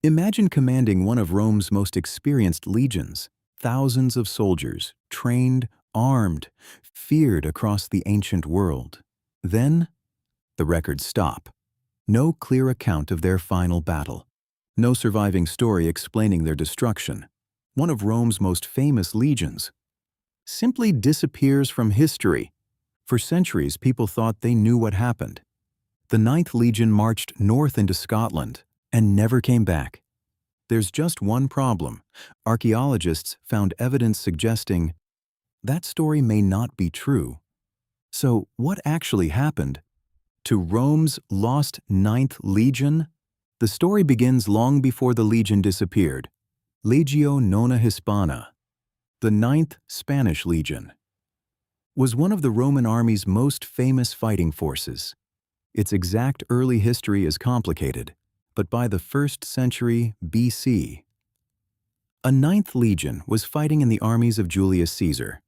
Imagine commanding one of Rome's most experienced legions, thousands of soldiers, trained, armed, feared across the ancient world. Then, the records stop. No clear account of their final battle. No surviving story explaining their destruction. One of Rome's most famous legions simply disappears from history. For centuries, people thought they knew what happened. The Ninth Legion marched north into Scotland and never came back. There's just one problem. Archaeologists found evidence suggesting that story may not be true. So, what actually happened to Rome's lost Ninth Legion? The story begins long before the legion disappeared. Legio IX Hispana, the Ninth Spanish Legion, was one of the Roman army's most famous fighting forces. Its exact early history is complicated, but by the 1st century BC, a Ninth Legion was fighting in the armies of Julius Caesar.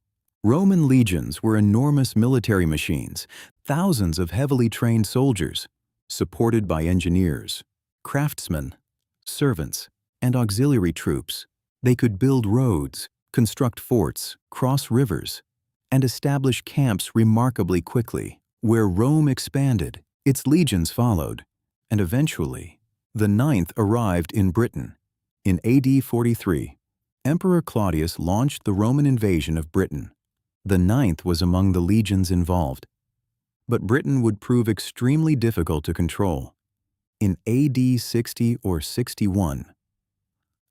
Roman legions were enormous military machines, thousands of heavily trained soldiers, supported by engineers, craftsmen, servants, and auxiliary troops. They could build roads, construct forts, cross rivers, and establish camps remarkably quickly. Where Rome expanded, its legions followed, and eventually, the Ninth arrived in Britain. In AD 43, Emperor Claudius launched the Roman invasion of Britain. The Ninth was among the legions involved. But Britain would prove extremely difficult to control. In AD 60 or 61,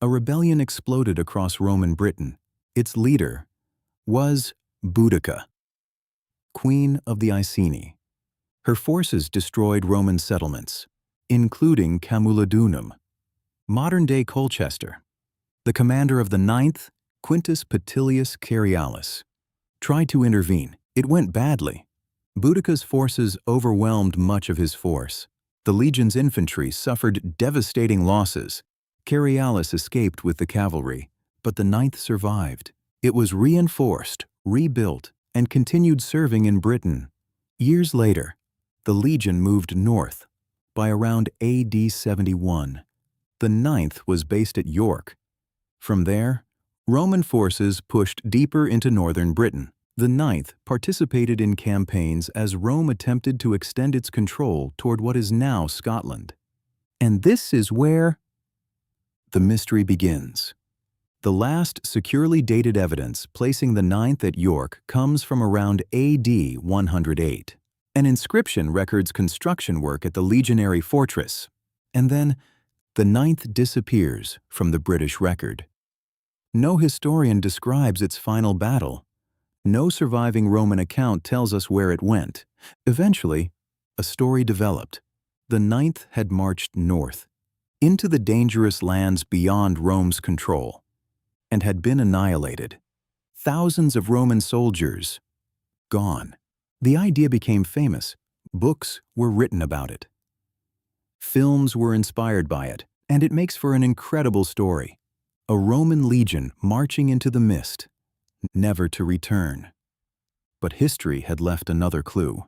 a rebellion exploded across Roman Britain. Its leader was Boudica, Queen of the Iceni. Her forces destroyed Roman settlements, including Camulodunum, modern-day Colchester. The commander of the Ninth, Quintus Petilius Carialis, tried to intervene. It went badly. Boudica's forces overwhelmed much of his force. The legion's infantry suffered devastating losses. Carialis escaped with the cavalry, but the Ninth survived. It was reinforced, rebuilt, and continued serving in Britain. Years later, the legion moved north. By around AD 71, the Ninth was based at York. From there, Roman forces pushed deeper into northern Britain. The Ninth participated in campaigns as Rome attempted to extend its control toward what is now Scotland. And this is where the mystery begins. The last securely dated evidence placing the Ninth at York comes from around AD 108. An inscription records construction work at the legionary fortress, and then the Ninth disappears from the British record. No historian describes its final battle. No surviving Roman account tells us where it went. Eventually, a story developed. The Ninth had marched north, into the dangerous lands beyond Rome's control, and had been annihilated. Thousands of Roman soldiers gone. The idea became famous. Books were written about it. Films were inspired by it, and it makes for an incredible story. A Roman legion marching into the mist, never to return. But history had left another clue,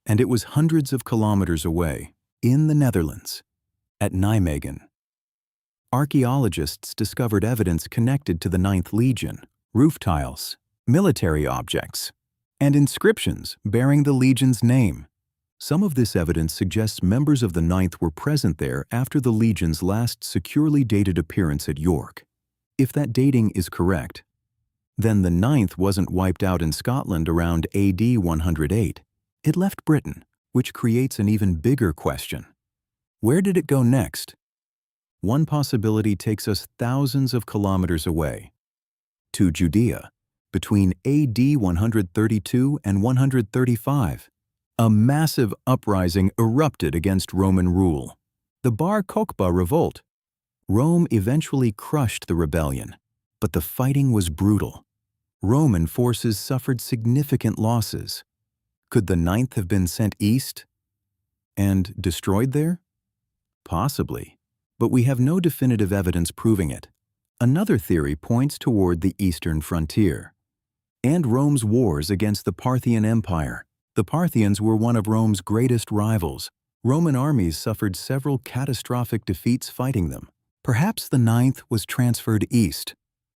and it was hundreds of kilometers away, in the Netherlands, at Nijmegen. Archaeologists discovered evidence connected to the Ninth Legion, roof tiles, military objects, and inscriptions bearing the legion's name. Some of this evidence suggests members of the Ninth were present there after the legion's last securely dated appearance at York. If that dating is correct, then the Ninth wasn't wiped out in Scotland around AD 108. It left Britain, which creates an even bigger question. Where did it go next? One possibility takes us thousands of kilometers away, to Judea, between AD 132 and 135. A massive uprising erupted against Roman rule. The Bar Kokhba revolt. Rome eventually crushed the rebellion, but the fighting was brutal. Roman forces suffered significant losses. Could the Ninth have been sent east and destroyed there? Possibly, but we have no definitive evidence proving it. Another theory points toward the eastern frontier and Rome's wars against the Parthian Empire. The Parthians were one of Rome's greatest rivals. Roman armies suffered several catastrophic defeats fighting them. Perhaps the ninth was transferred east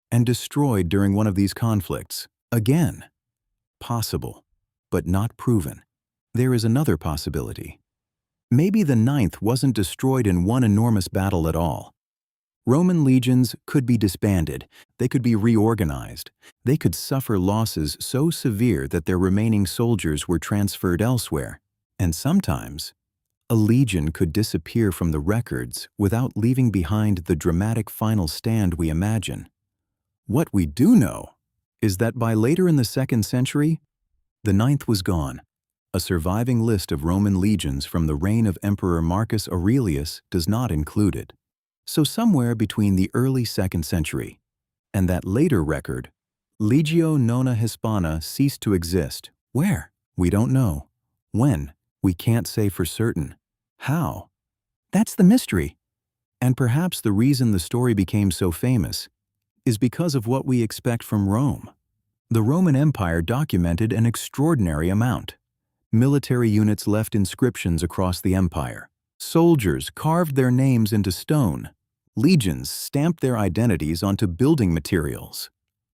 and destroyed during one of these conflicts. Again, possible, but not proven. There is another possibility. Maybe the ninth wasn't destroyed in one enormous battle at all. Roman legions could be disbanded, they could be reorganized, they could suffer losses so severe that their remaining soldiers were transferred elsewhere, and sometimes a legion could disappear from the records without leaving behind the dramatic final stand we imagine. What we do know is that by later in the 2nd century, the ninth was gone. A surviving list of Roman legions from the reign of Emperor Marcus Aurelius does not include it. So somewhere between the early 2nd century and that later record, Legio IX Hispana ceased to exist. Where? We don't know. When? We can't say for certain. How? That's the mystery. And perhaps the reason the story became so famous is because of what we expect from Rome. The Roman Empire documented an extraordinary amount. Military units left inscriptions across the empire. Soldiers carved their names into stone. Legions stamped their identities onto building materials.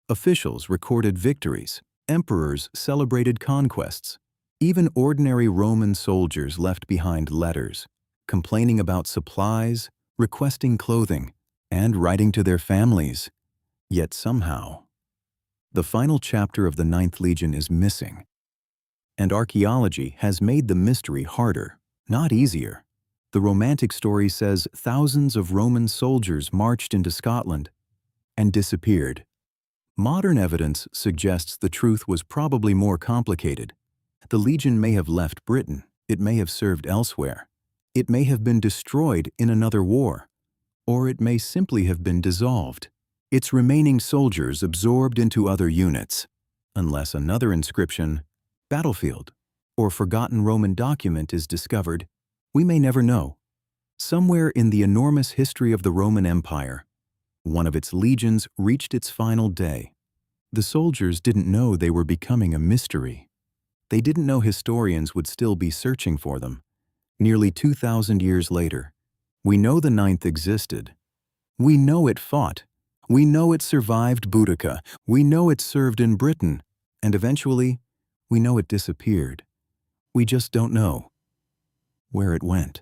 Officials recorded victories. Emperors celebrated conquests. Even ordinary Roman soldiers left behind letters, complaining about supplies, requesting clothing, and writing to their families. Yet somehow, the final chapter of the Ninth Legion is missing. And archaeology has made the mystery harder, not easier. The Romantic story says thousands of Roman soldiers marched into Scotland and disappeared. Modern evidence suggests the truth was probably more complicated. The legion may have left Britain, it may have served elsewhere, it may have been destroyed in another war, or it may simply have been dissolved. Its remaining soldiers absorbed into other units, unless another inscription, battlefield, or forgotten Roman document is discovered. We may never know. Somewhere in the enormous history of the Roman Empire, one of its legions reached its final day. The soldiers didn't know they were becoming a mystery. They didn't know historians would still be searching for them. Nearly 2,000 years later, we know the ninth existed. We know it fought. We know it survived Boudica. We know it served in Britain. And eventually, we know it disappeared. We just don't know where it went.